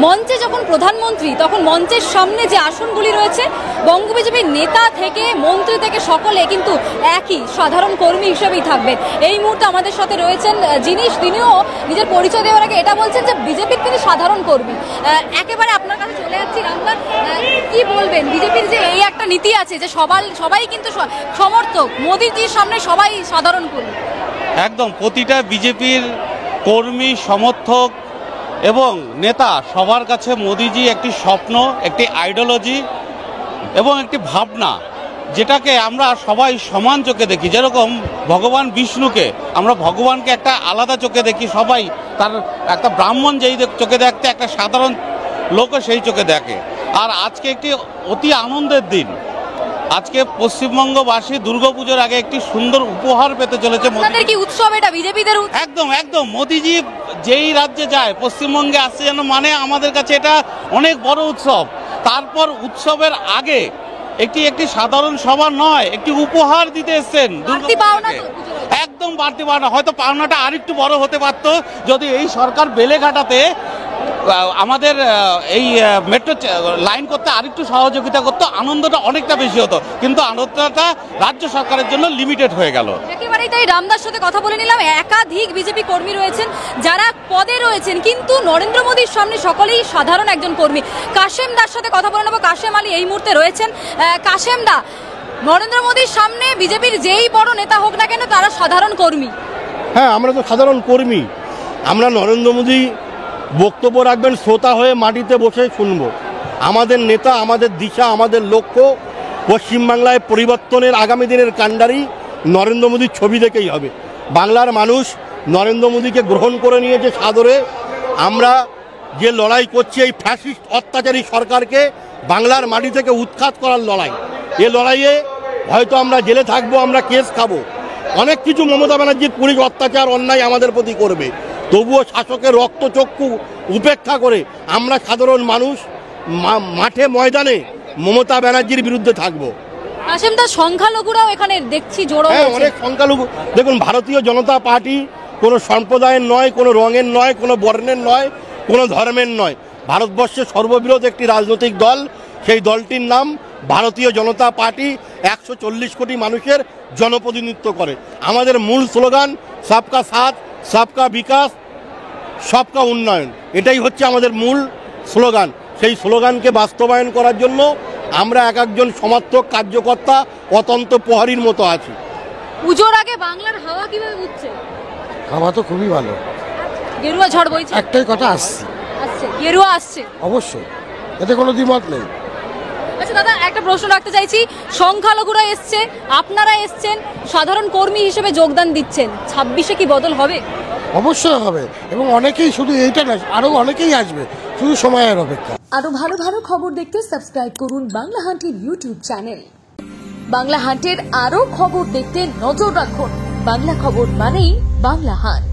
মঞ্চে যখন প্রধানমন্ত্রী তখন মঞ্চের সামনে যে আসনগুলি রয়েছে বঙ্গ বিজেপির নেতা থেকে মন্ত্রী থেকে সকলে কিন্তু একই সাধারণ কর্মী হিসেবেই থাকবেন। এই মুহূর্তে আমাদের সাথে রয়েছেন তিনিও নিজের পরিচয় দেওয়ার আগে এটা বলছেন যে বিজেপির তিনি সাধারণ কর্মী। একেবারে আপনার কাছে চলে যাচ্ছি রামদান, কি বলবেন বিজেপির যে এই একটা নীতি আছে যে সবাই কিন্তু সমর্থক, মোদিজির সামনে সবাই সাধারণ কর্মী? একদম প্রতিটা বিজেপির কর্মী, সমর্থক এবং নেতা সবার কাছে মোদিজি একটি স্বপ্ন, একটি আইডিওলজি এবং একটি ভাবনা, যেটাকে আমরা সবাই সমান চোখে দেখি। যেরকম ভগবান বিষ্ণুকে আমরা ভগবানকে একটা আলাদা চোখে দেখি, সবাই তার একটা ব্রাহ্মণ যেই চোখে দেখতে একটা সাধারণ লোকও সেই চোখে দেখে। আর আজকে একটি অতি আনন্দের দিন। আজকে পশ্চিমবঙ্গবাসী দুর্গাপুজোর আগে একটি সুন্দর উপহার পেতে চলেছে। কি উৎসব এটা বিজেপিদের? একদম একদম মোদিজি যেই রাজ্যে যায় পশ্চিমবঙ্গে আসছে যেন, মানে আমাদের কাছে এটা অনেক বড় উৎসব। তারপর উৎসবের আগে একটি সাধারণ সভা নয়, একটি উপহার দিতে এসছেন। একদম বাড়তি পাওনা, হয়তো পাওনাটা আরেকটু বড় হতে পারত যদি এই সরকার বেলেঘাটাতে আমাদের এই মেট্রো লাইন করতে আরেকটু সহযোগিতা করতো, আনন্দটা অনেকটা বেশি হতো। কিন্তু আনন্দটা রাজ্য সরকারের জন্য লিমিটেড হয়ে গেল। একেবারেই তাই। রামদার সাথে কথা বলে নিলাম। একাধিক বিজেপি কর্মী রয়েছেন যারা পদে রয়েছেন, কিন্তু নরেন্দ্র মোদীর সামনে সকলেই সাধারণ একজন কর্মী। কাশেম দার সাথে কথা বলে নেব। কাশেম আলী এই মুহূর্তে রয়েছেন। কাশেম দা, নরেন্দ্র মোদীর সামনে বিজেপির যেই বড় নেতা হোক না কেন তারা সাধারণ কর্মী। হ্যাঁ, আমরা তো সাধারণ কর্মী। আমরা নরেন্দ্র মোদী বক্তব্য রাখবেন, শ্রোতা হয়ে মাটিতে বসে শুনবো। আমাদের নেতা, আমাদের দিশা, আমাদের লক্ষ্য পশ্চিমবাংলায় পরিবর্তনের আগামী দিনের কাণ্ডারি নরেন্দ্র মোদীর ছবি দেখেই হবে। বাংলার মানুষ নরেন্দ্র মোদীকে গ্রহণ করে নিয়েছে সাদরে। আমরা যে লড়াই করছি এই ফ্যাসিস্ট অত্যাচারী সরকারকে বাংলার মাটি থেকে উৎখাত করার লড়াই। এ লড়াইয়ে হয়তো আমরা জেলে থাকবো, আমরা কেস খাবো, অনেক কিছু মমতা ব্যানার্জির পুলিশ অত্যাচার অন্যায় আমাদের প্রতি করবে, তবুও শাসকের রক্তচক্ষু উপেক্ষা করে আমরা সাধারণ মানুষ মাঠে ময়দানে মমতা ব্যানার্জির বিরুদ্ধে থাকবো। কাশেম দা, সংখ্যালঘুরাও এখানে দেখছি জড়ো হয়েছে। হ্যাঁ, অনেক সংখ্যালঘু। দেখুন, ভারতীয় জনতা পার্টি কোনো সম্প্রদায়ের নয়, কোনো রঙের নয়, কোনো বর্ণের নয়, কোনো ধর্মের নয়। ভারতবর্ষের সর্ববৃহৎ একটি রাজনৈতিক দল, সেই দলটির নাম ভারতীয় জনতা পার্টি। 140 কোটি মানুষের জনপ্রতিনিধিত্ব করে। আমাদের মূল স্লোগান সবকা সাথ, সবকা বিকাশ, সবকা উন্নয়ন। এটাই হচ্ছে আমাদের মূল স্লোগান। সেই স্লোগানকে বাস্তবায়ন করার জন্য আমরা এক একজন সমর্থক, কার্যকর্তা, অতন্ত প্রহরীর মতো আছি। পুজোর আগে বাংলার হাওয়া কিভাবে উঠছে? হাওয়া তো খুবই ভালো, গেরুয়া ঝড় বইছে। একটাই কথা, আসছে গেরুয়া আসছে অবশ্যই, এতে কোনো দ্বিমত নেই। আচ্ছা দাদা, একটা প্রশ্ন রাখতে চাইছি। সংখ্যালঘুরা এসছে, আপনারা এসছেন, সাধারণ কর্মী হিসেবে যোগদান দিচ্ছেন, 26-এ কি বদল হবে? অবশ্যই হবে, এবং অনেকেই, শুধু এইটা না, আরো অনেকেই আসবে, শুধু সময়ের অপেক্ষা। আরো ভালো ভালো খবর দেখতে সাবস্ক্রাইব করুন বাংলা হান্টের ইউটিউব চ্যানেল। বাংলা হান্টের আরো খবর দেখতে নজর রাখুন। বাংলা খবর মানেই বাংলা হান্ট।